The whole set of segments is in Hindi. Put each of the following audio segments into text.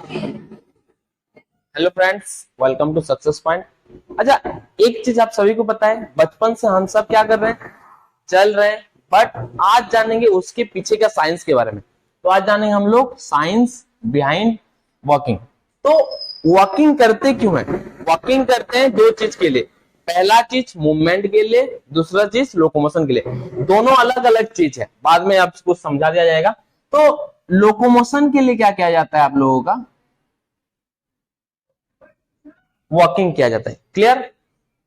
Hello friends, welcome to success point. अच्छा, एक चीज आप सभी को पता है, बचपन से हम सब क्या कर रहे हैं, चल रहे हैं, बट आज जानेंगे उसके पीछे का साइंस के बारे में। तो आज जानेंगे हम लोग साइंस बिहाइंड वॉकिंग। तो वॉकिंग करते क्यों है? वॉकिंग करते हैं दो चीज के लिए। पहला चीज मूवमेंट के लिए, दूसरा चीज लोकोमोशन के लिए। दोनों अलग अलग चीज है, बाद में आपको समझा दिया जाएगा। तो लोकोमोशन के लिए क्या किया जाता है आप लोगों का? वॉकिंग किया जाता है। क्लियर?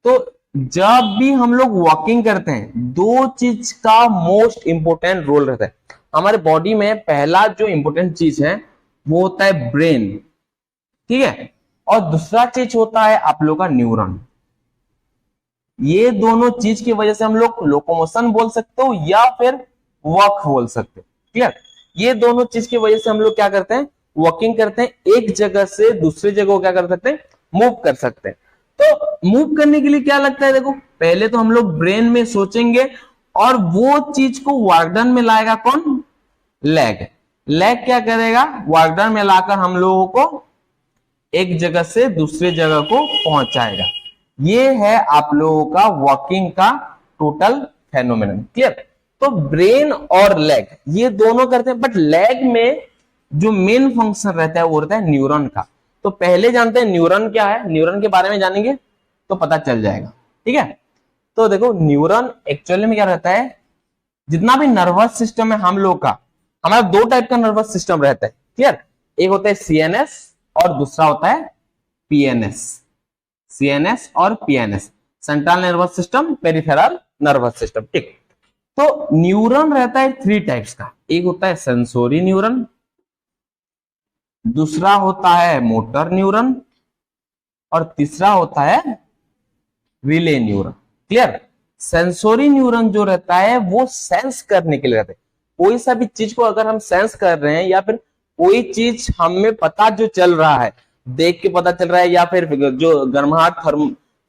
तो जब भी हम लोग वॉकिंग करते हैं, दो चीज का मोस्ट इंपोर्टेंट रोल रहता है हमारे बॉडी में। पहला जो इंपोर्टेंट चीज है वो होता है ब्रेन, ठीक है, और दूसरा चीज होता है आप लोग का न्यूरॉन। ये दोनों चीज की वजह से हम लोग लोकोमोशन बोल सकते हो या फिर वॉक बोल सकते हो। क्लियर? ये दोनों चीज की वजह से हम लोग क्या करते हैं, वॉकिंग करते हैं। एक जगह से दूसरी जगह को क्या कर सकते हैं, मूव कर सकते हैं। तो मूव करने के लिए क्या लगता है, देखो पहले तो हम लोग ब्रेन में सोचेंगे और वो चीज को वर्क डन में लाएगा कौन? लेग। लेग क्या करेगा, वर्क डन में लाकर हम लोगों को एक जगह से दूसरे जगह को पहुंचाएगा। ये है आप लोगों का वॉकिंग का टोटल फेनोमेनन। क्लियर? तो ब्रेन और लेग ये दोनों करते हैं, बट लेग में जो मेन फंक्शन रहता है वो रहता है न्यूरॉन का। तो पहले जानते हैं न्यूरॉन क्या है, न्यूरॉन के बारे में जानेंगे तो पता चल जाएगा। ठीक है? तो देखो न्यूरॉन एक्चुअली में क्या रहता है, जितना भी नर्वस सिस्टम है हम लोग का, हमारा दो टाइप का नर्वस सिस्टम रहता है। क्लियर? एक होता है सीएनएस और दूसरा होता है पीएनएस। सीएनएस और PNS, central nervous system, peripheral nervous system. ठीक। तो न्यूरॉन रहता है थ्री टाइप्स का। एक होता है सेंसोरी न्यूरॉन, दूसरा होता है मोटर न्यूरॉन और तीसरा होता है relay neuron. Clear? Sensory neuron जो रहता है वो सेंस करने के लिए रहता है। कोई सा भी चीज को अगर हम सेंस कर रहे हैं या फिर कोई चीज हमें पता जो चल रहा है, देख के पता चल रहा है या फिर जो गर्माहट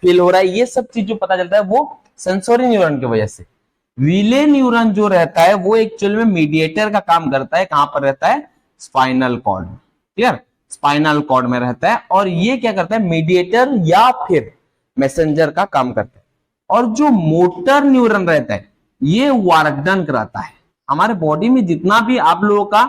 फील हो रहा है, ये सब चीज जो पता चलता है वो सेंसोरी न्यूरॉन की वजह से। रिले न्यूरॉन जो रहता है वो एक्चुअल में मीडिएटर का काम करता है। कहां पर रहता है? Spinal cord. Clear? Spinal cord में रहता है और ये क्या करता है, मीडिएटर या फिर मैसेंजर का काम करता है। और जो मोटर न्यूरॉन रहता है ये वर्क डन कराता है। हमारे बॉडी में जितना भी आप लोगों का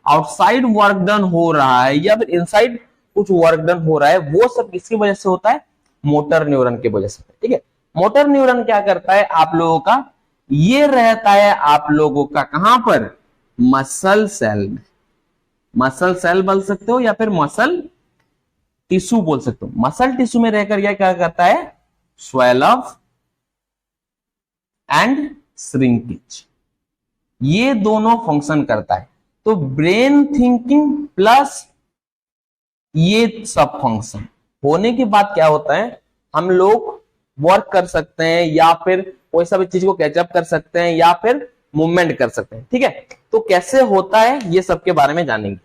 आउटसाइड वर्क डन हो रहा है या फिर इनसाइड कुछ वर्क डन हो रहा है, वो सब किसकी वजह से होता है? मोटर न्यूरॉन की वजह से। ठीक है? मोटर न्यूरॉन क्या करता है आप लोगों का, ये रहता है आप लोगों का कहां पर? मसल सेल में। मसल सेल बोल सकते हो या फिर मसल टिश्यू बोल सकते हो। मसल टिश्यू में रहकर यह क्या करता है? स्वेल अप एंड श्रिंकेज, ये दोनों फंक्शन करता है। तो ब्रेन थिंकिंग प्लस ये सब फंक्शन होने के बाद क्या होता है, हम लोग वर्क कर सकते हैं या फिर कोई सा भी चीज को कैचअप कर सकते हैं या फिर मूवमेंट कर सकते हैं। ठीक है? तो कैसे होता है ये सब के बारे में जानेंगे।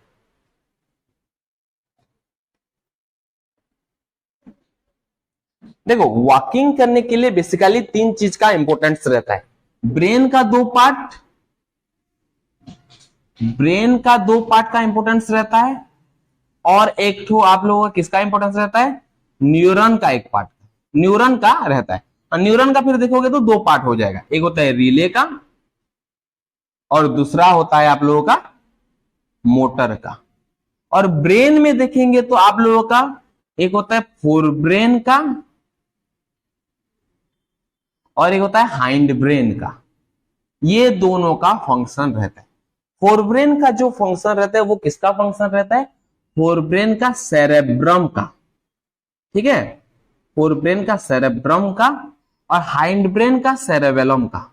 देखो वॉकिंग करने के लिए बेसिकली तीन चीज का इंपॉर्टेंस रहता है। ब्रेन का दो पार्ट, ब्रेन का दो पार्ट का इंपॉर्टेंस रहता है और एक ठो आप लोगों का किसका इंपॉर्टेंस रहता है? न्यूरॉन का एक पार्ट, न्यूरॉन का रहता है। और न्यूरॉन का फिर देखोगे तो दो पार्ट हो जाएगा, एक होता है रिले का और दूसरा होता है आप लोगों का मोटर का। और ब्रेन में देखेंगे तो आप लोगों का एक होता है फोरब्रेन का और एक होता है हाइंड ब्रेन का। ये दोनों का फंक्शन रहता है। फोरब्रेन का जो फंक्शन रहता है वो किसका फंक्शन रहता है? फोरब्रेन का सेरेब्रम का। ठीक है? फोरब्रेन का सेरेब्रम का और हाइंड ब्रेन का सेरेबेलम का।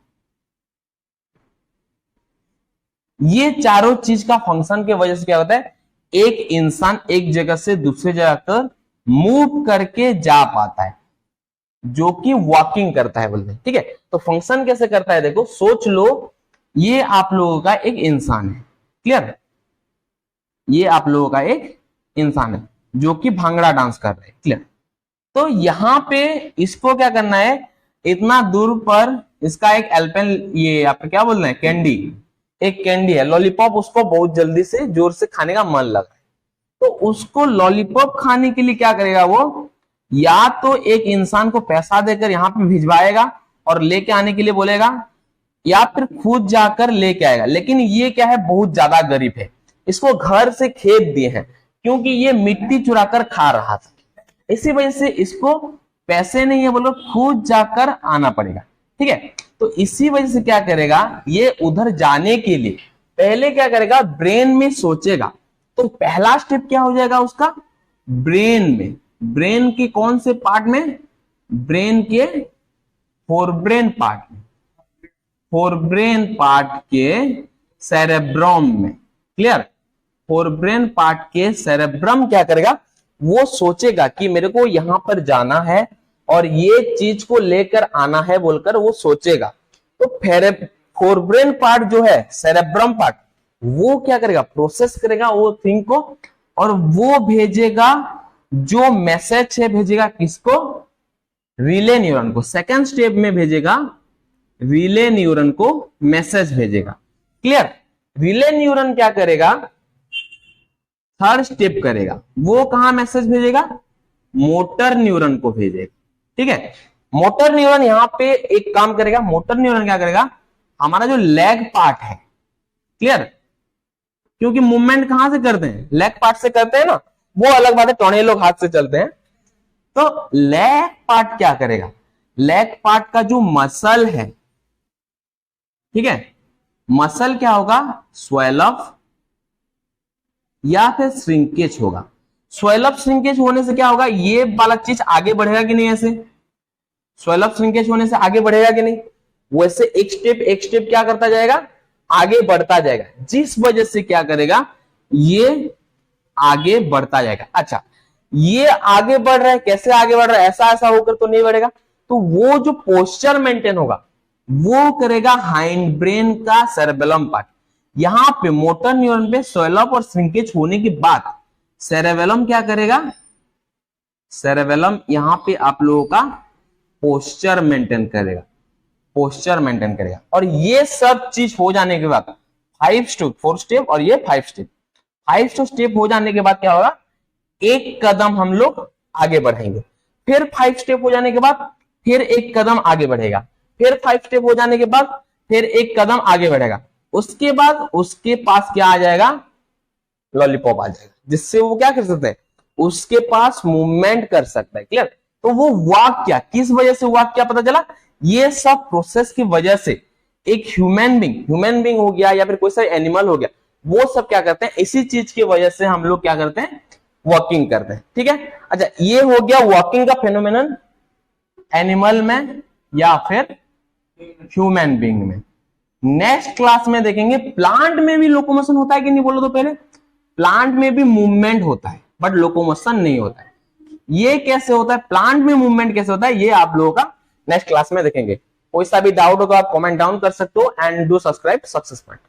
ये चारों चीज का फंक्शन के वजह से क्या होता है, एक इंसान एक जगह से दूसरे जगह पर मूव करके जा पाता है, जो कि वॉकिंग करता है बोलते हैं। ठीक है? तो फंक्शन कैसे करता है, देखो सोच लो ये आप लोगों का एक इंसान है। क्लियर? ये आप लोगों का एक इंसान है जो कि भांगड़ा डांस कर रहे हैं। क्लियर? तो यहां पे इसको क्या करना है, इतना दूर पर इसका एक एल्पेन, ये आपका क्या बोल रहे हैं, कैंडी, एक कैंडी है लॉलीपॉप, उसको बहुत जल्दी से जोर से खाने का मन लगा है। तो उसको लॉलीपॉप खाने के लिए क्या करेगा वो, या तो एक इंसान को पैसा देकर यहां पे भिजवाएगा और लेके आने के लिए बोलेगा, या फिर खुद जाकर लेके आएगा। लेकिन ये क्या है, बहुत ज्यादा गरीब है, इसको घर से खेत दिए हैं क्योंकि ये मिट्टी चुराकर खा रहा था, इसी वजह से इसको पैसे नहीं है बोलो, खुद जाकर आना पड़ेगा। ठीक है, तो इसी वजह से क्या करेगा, ये उधर जाने के लिए पहले क्या करेगा, ब्रेन में सोचेगा। तो पहला स्टेप क्या हो जाएगा उसका, ब्रेन में, ब्रेन के कौन से पार्ट में, ब्रेन के फोरब्रेन पार्ट में, फोरब्रेन पार्ट के सेरेब्रम में। क्लियर, फोरब्रेन पार्ट के सेरेब्रम क्या करेगा, वो सोचेगा कि मेरे को यहां पर जाना है और ये चीज को लेकर आना है बोलकर वो सोचेगा। तो फोरब्रेन पार्ट जो है, सेरेब्रम पार्ट, वो क्या करेगा, प्रोसेस करेगा वो थिंग को, और वो भेजेगा जो मैसेज है, भेजेगा किसको, रिले न्यूरॉन को। सेकेंड स्टेप में भेजेगा रिले न्यूरॉन को मैसेज भेजेगा। क्लियर, रिले न्यूरॉन क्या करेगा, थर्ड स्टेप करेगा, वो कहां मैसेज भेजेगा, मोटर न्यूरॉन को भेजेगा। ठीक है, मोटर न्यूरॉन यहां पे एक काम करेगा, मोटर न्यूरॉन क्या करेगा, हमारा जो लेग पार्ट है, क्लियर, क्योंकि मूवमेंट कहां से करते हैं, लेग पार्ट से करते हैं ना, वो अलग बात है, टोने लोग हाथ से चलते हैं। तो लेग पार्ट क्या करेगा, लेग पार्ट का जो मसल है, ठीक है, मसल क्या होगा, स्वेल अप या फिर श्रिंकेज होगा। स्वेल अप श्रिंकेज होने से क्या होगा, ये वाला चीज आगे बढ़ेगा कि नहीं, ऐसे स्वेल अप श्रिंकेज होने से आगे बढ़ेगा कि नहीं, वैसे एक स्टेप क्या करता जाएगा, आगे बढ़ता जाएगा, जिस वजह से क्या करेगा, ये आगे बढ़ता जाएगा। अच्छा, ये आगे बढ़ रहा है, कैसे आगे बढ़ रहा है, ऐसा होकर तो नहीं बढ़ेगा, तो वो जो पोस्चर मेंटेन होगा वो करेगा हाइंड ब्रेन का सेरेबेलम पार्ट। यहां पे मोटर न्यूरॉन पे स्वेल अप और श्रिंकेज होने के बाद सेरेबेलम क्या करेगा, सेरेबेलम यहां पे आप लोगों का पोस्चर मेंटेन करेगा, पोस्चर मेंटेन करेगा। और ये सब चीज हो जाने के बाद 5 स्टेप, 4 स्टेप और ये 5 स्टेप, 5 स्टेप हो जाने के बाद क्या होगा, एक कदम हम लोग आगे बढ़ेंगे, फिर 5 स्टेप हो जाने के बाद फिर एक कदम आगे बढ़ेगा, फिर 5 स्टेप हो जाने के बाद फिर एक कदम आगे बढ़ेगा, उसके बाद उसके पास क्या आ जाएगा, लॉलीपॉप आ जाएगा, जिससे वो क्या कर सकते हैं, उसके पास मूवमेंट कर सकता है। क्लियर, तो वो वाक क्या, किस वजह से वाक क्या पता चला, ये सब प्रोसेस की वजह से एक ह्यूमन बीइंग हो गया या फिर कोई सा एनिमल हो गया, वो सब क्या करते हैं, इसी चीज की वजह से हम लोग क्या करते हैं, वॉकिंग करते हैं। ठीक है, अच्छा, ये हो गया वॉकिंग का फेनोमेनन एनिमल में या फिर ह्यूमन बीइंग में। नेक्स्ट क्लास में देखेंगे प्लांट में भी लोकोमोशन होता है कि नहीं, बोलो तो पहले, प्लांट में भी मूवमेंट होता है बट लोकोमोशन नहीं होता है। ये कैसे होता है, प्लांट में मूवमेंट कैसे होता है, ये आप लोगों का नेक्स्ट क्लास में देखेंगे। कोई सा भी डाउट हो तो आप कमेंट डाउन कर सकते हो and do subscribe success point.